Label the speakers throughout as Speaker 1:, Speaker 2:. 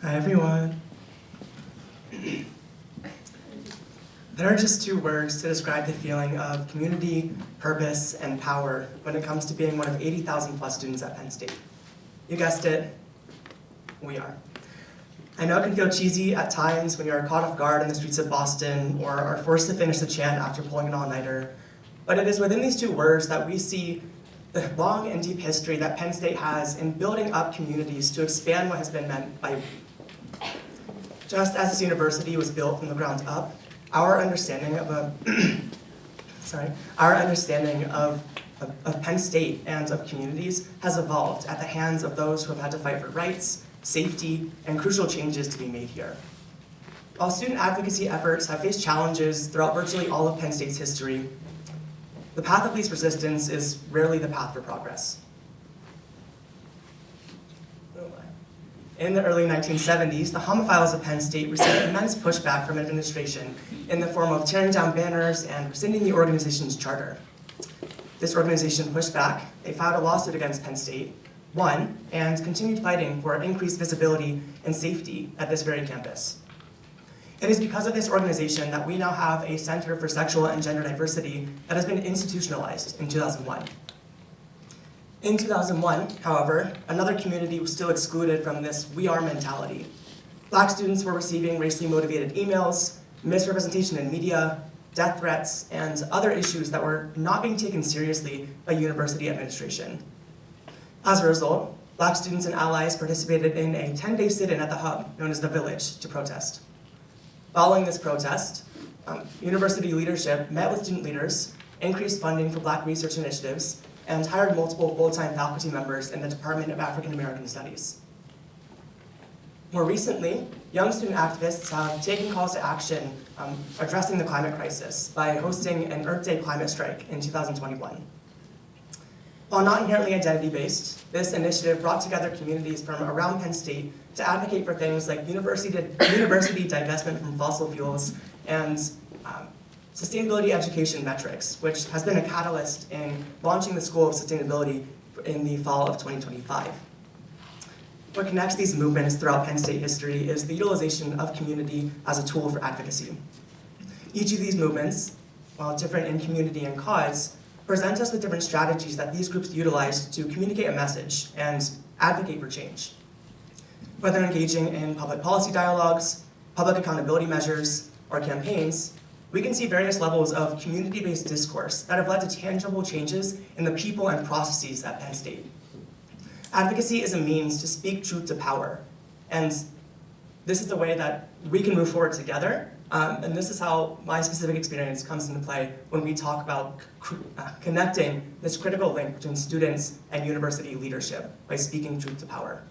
Speaker 1: Hi everyone. There are just two words to describe the feeling of community, purpose, and power when it comes to being one of 80,000 plus students at Penn State. You guessed it, we are. I know it can feel cheesy at times when you're caught off guard in the streets of Boston or are forced to finish the chant after pulling an all-nighter, but it is within these two words that we see the long and deep history that Penn State has in building up communities to expand what has been meant by we. Just as this university was built from the ground up, our understanding of Penn State and of communities has evolved at the hands of those who have had to fight for rights, safety, and crucial changes to be made here. While student advocacy efforts have faced challenges throughout virtually all of Penn State's history, the path of least resistance is rarely the path for progress. In the early 1970s, the homophiles of Penn State received immense pushback from administration in the form of tearing down banners and rescinding the organization's charter. This organization pushed back. They filed a lawsuit against Penn State, won, and continued fighting for increased visibility and safety at this very campus. It is because of this organization that we now have a Center for Sexual and Gender Diversity that has been institutionalized in 2001. In 2001, however, another community was still excluded from this "we are" mentality. Black students were receiving racially motivated emails, misrepresentation in media, death threats, and other issues that were not being taken seriously by university administration. As a result, Black students and allies participated in a 10-day sit-in at the hub, known as the Village, to protest. Following this protest, university leadership met with student leaders, increased funding for Black research initiatives, and hired multiple full-time faculty members in the Department of African American Studies. More recently, young student activists have taken calls to action addressing the climate crisis by hosting an Earth Day climate strike in 2021. While not inherently identity-based, this initiative brought together communities from around Penn State to advocate for things like university divestment from fossil fuels and sustainability education metrics, which has been a catalyst in launching the School of Sustainability in the fall of 2025. What connects these movements throughout Penn State history is the utilization of community as a tool for advocacy. Each of these movements, while different in community and cause, present us with different strategies that these groups utilize to communicate a message and advocate for change. Whether engaging in public policy dialogues, public accountability measures, or campaigns, we can see various levels of community-based discourse that have led to tangible changes in the people and processes at Penn State. Advocacy is a means to speak truth to power, and this is the way that we can move forward together, and this is how my specific experience comes into play when we talk about connecting this critical link between students and university leadership by speaking truth to power.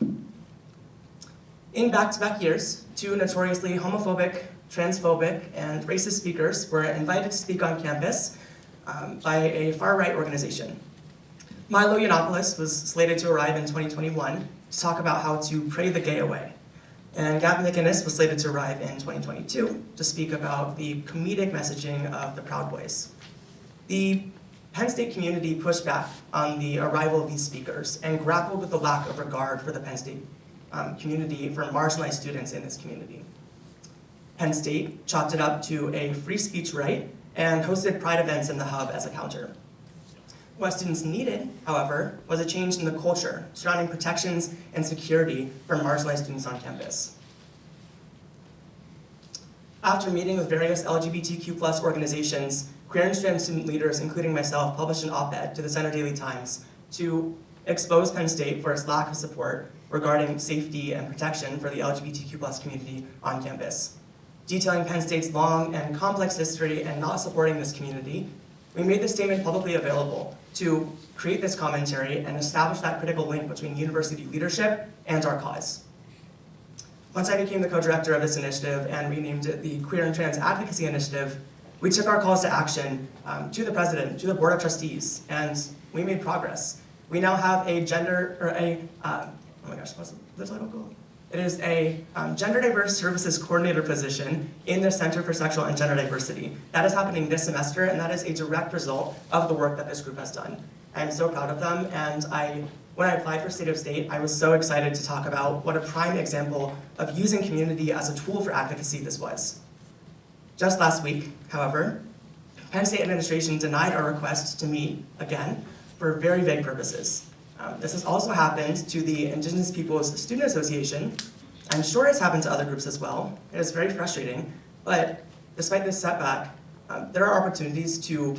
Speaker 1: In back-to-back years, two notoriously homophobic, transphobic, and racist speakers were invited to speak on campus by a far-right organization. Milo Yiannopoulos was slated to arrive in 2021 to talk about how to pray the gay away. And Gavin McInnes was slated to arrive in 2022 to speak about the comedic messaging of the Proud Boys. The Penn State community pushed back on the arrival of these speakers and grappled with the lack of regard for the Penn State community for marginalized students in this community. Penn State chalked it up to a free speech right and hosted pride events in the hub as a counter. What students needed, however, was a change in the culture surrounding protections and security for marginalized students on campus. After meeting with various LGBTQ+ organizations, queer and trans student leaders, including myself, published an op-ed to the Center Daily Times to expose Penn State for its lack of support regarding safety and protection for the LGBTQ+ community on campus. Detailing Penn State's long and complex history and not supporting this community, we made this statement publicly available to create this commentary and establish that critical link between university leadership and our cause. Once I became the co-director of this initiative and renamed it the Queer and Trans Advocacy Initiative, we took our calls to action to the president, to the board of trustees, and we made progress. We now have a what's the title called? It is a Gender Diverse Services Coordinator position in the Center for Sexual and Gender Diversity. That is happening this semester, and that is a direct result of the work that this group has done. I am so proud of them, and I When I applied for State of State, I was so excited to talk about what a prime example of using community as a tool for advocacy this was. Just last week, however, Penn State administration denied our request to meet again for very vague purposes. This has also happened to the Indigenous Peoples Student Association. I'm sure it's happened to other groups as well. It is very frustrating, but despite this setback, there are opportunities to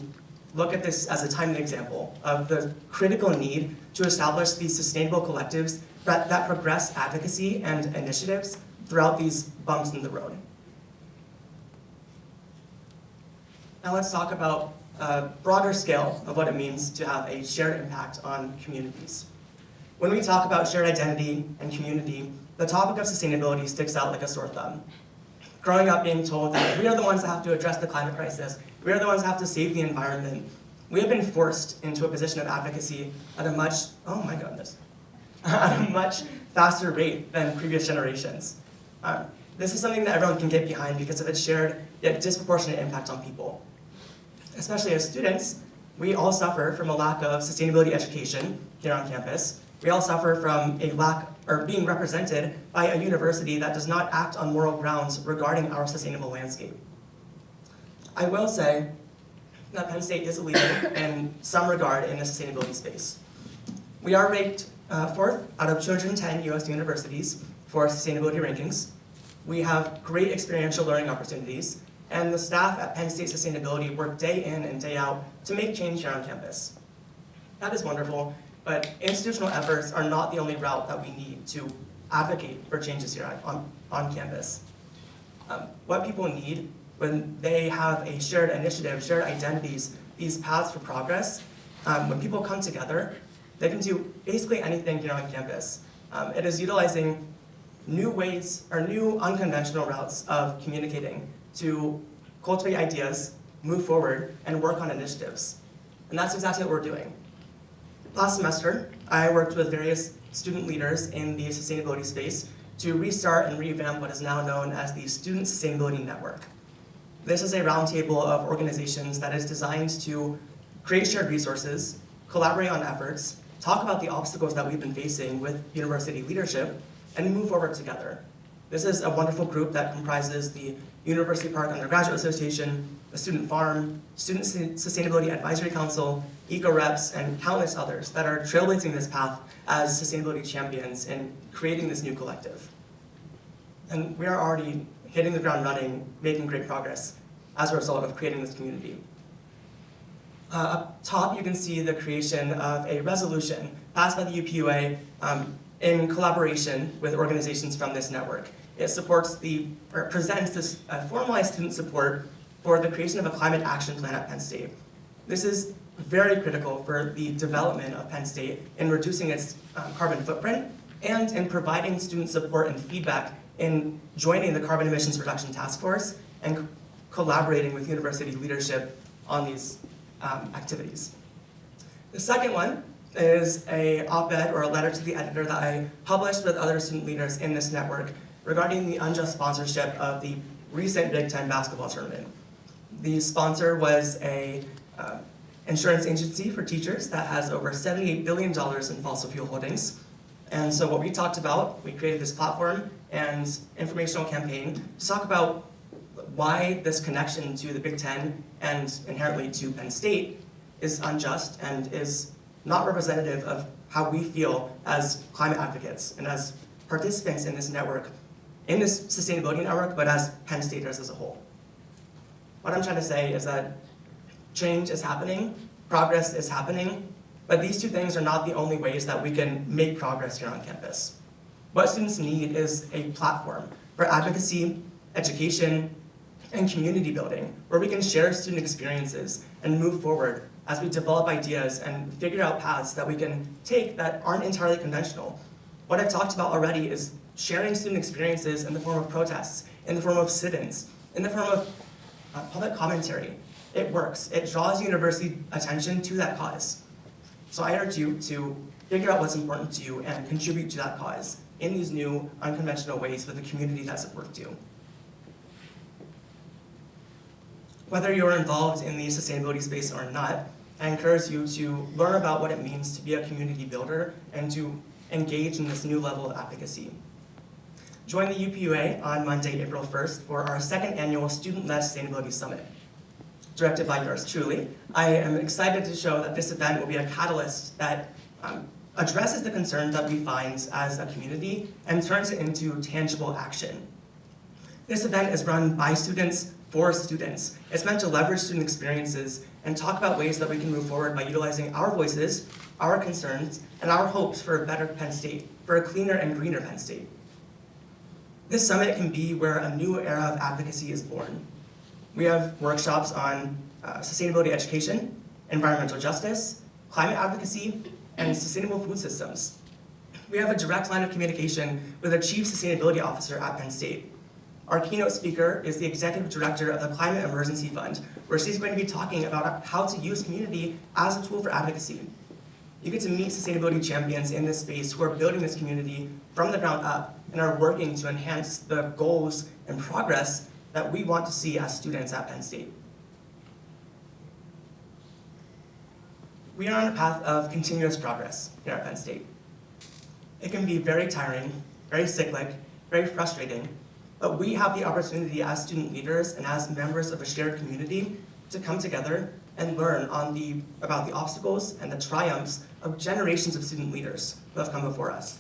Speaker 1: look at this as a timely example of the critical need to establish these sustainable collectives that progress advocacy and initiatives throughout these bumps in the road. Now let's talk about a broader scale of what it means to have a shared impact on communities. When we talk about shared identity and community, the topic of sustainability sticks out like a sore thumb. Growing up being told that we are the ones that have to address the climate crisis, we are the ones that have to save the environment, we have been forced into a position of advocacy at a much, oh my goodness, at a much faster rate than previous generations. This is something that everyone can get behind because of its shared yet disproportionate impact on people. Especially as students, we all suffer from a lack of sustainability education here on campus. We all suffer from a lack or being represented by a university that does not act on moral grounds regarding our sustainable landscape. I will say that Penn State is a leader in some regard in the sustainability space. We are ranked 4th out of 210 US universities for sustainability rankings. We have great experiential learning opportunities, and the staff at Penn State Sustainability work day in and day out to make change here on campus. That is wonderful, but institutional efforts are not the only route that we need to advocate for changes here on campus. What people need when they have a shared initiative, shared identities, these paths for progress, when people come together, they can do basically anything here on campus. It is utilizing new ways or new unconventional routes of communicating to cultivate ideas, move forward, and work on initiatives. And that's exactly what we're doing. Last semester, I worked with various student leaders in the sustainability space to restart and revamp what is now known as the Student Sustainability Network. This is a roundtable of organizations that is designed to create shared resources, collaborate on efforts, talk about the obstacles that we've been facing with university leadership, and move forward together. This is a wonderful group that comprises the University Park Undergraduate Association, the Student Farm, Student Sustainability Advisory Council, Eco-Reps, and countless others that are trailblazing this path as sustainability champions in creating this new collective. And we are already hitting the ground running, making great progress as a result of creating this community. Up top, you can see the creation of a resolution passed by the UPUA in collaboration with organizations from this network. It supports presents this formalized student support for the creation of a climate action plan at Penn State. This is very critical for the development of Penn State in reducing its carbon footprint and in providing student support and feedback in joining the Carbon Emissions Reduction Task Force and collaborating with university leadership on these activities. The second one is a op-ed or a letter to the editor that I published with other student leaders in this network regarding the unjust sponsorship of the recent Big Ten basketball tournament. The sponsor was a insurance agency for teachers that has over $78 billion in fossil fuel holdings. And so what we talked about, we created this platform and informational campaign to talk about why this connection to the Big Ten and inherently to Penn State is unjust and is not representative of how we feel as climate advocates and as participants in this network, in this sustainability network, but as Penn Staters as a whole. What I'm trying to say is that change is happening, progress is happening, but these two things are not the only ways that we can make progress here on campus. What students need is a platform for advocacy, education, and community building, where we can share student experiences and move forward as we develop ideas and figure out paths that we can take that aren't entirely conventional. What I've talked about already is sharing student experiences in the form of protests, in the form of sit-ins, in the form of public commentary. It works. It draws university attention to that cause. So I urge you to figure out what's important to you and contribute to that cause in these new unconventional ways with a community that supports you. Whether you're involved in the sustainability space or not, I encourage you to learn about what it means to be a community builder and to engage in this new level of advocacy. Join the UPUA on Monday, April 1st for our second annual Student-Led Sustainability Summit. Directed by yours truly, I am excited to show that this event will be a catalyst that addresses the concerns that we find as a community and turns it into tangible action. This event is run by students for students. It's meant to leverage student experiences and talk about ways that we can move forward by utilizing our voices, our concerns, and our hopes for a better Penn State, for a cleaner and greener Penn State. This summit can be where a new era of advocacy is born. We have workshops on sustainability education, environmental justice, climate advocacy, and sustainable food systems. We have a direct line of communication with a Chief Sustainability Officer at Penn State. Our keynote speaker is the Executive Director of the Climate Emergency Fund, where she's going to be talking about how to use community as a tool for advocacy. You get to meet sustainability champions in this space who are building this community from the ground up and are working to enhance the goals and progress that we want to see as students at Penn State. We are on a path of continuous progress here at Penn State. It can be very tiring, very cyclic, very frustrating, but we have the opportunity as student leaders and as members of a shared community to come together and learn about the obstacles and the triumphs of generations of student leaders who have come before us.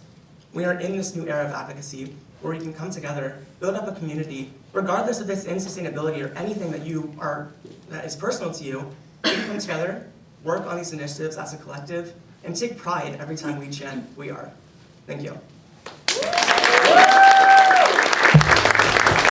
Speaker 1: We are in this new era of advocacy where we can come together, build up a community, regardless if it's in sustainability or anything that is personal to you. We can come together, work on these initiatives as a collective, and take pride every time we chant "We Are." Thank you.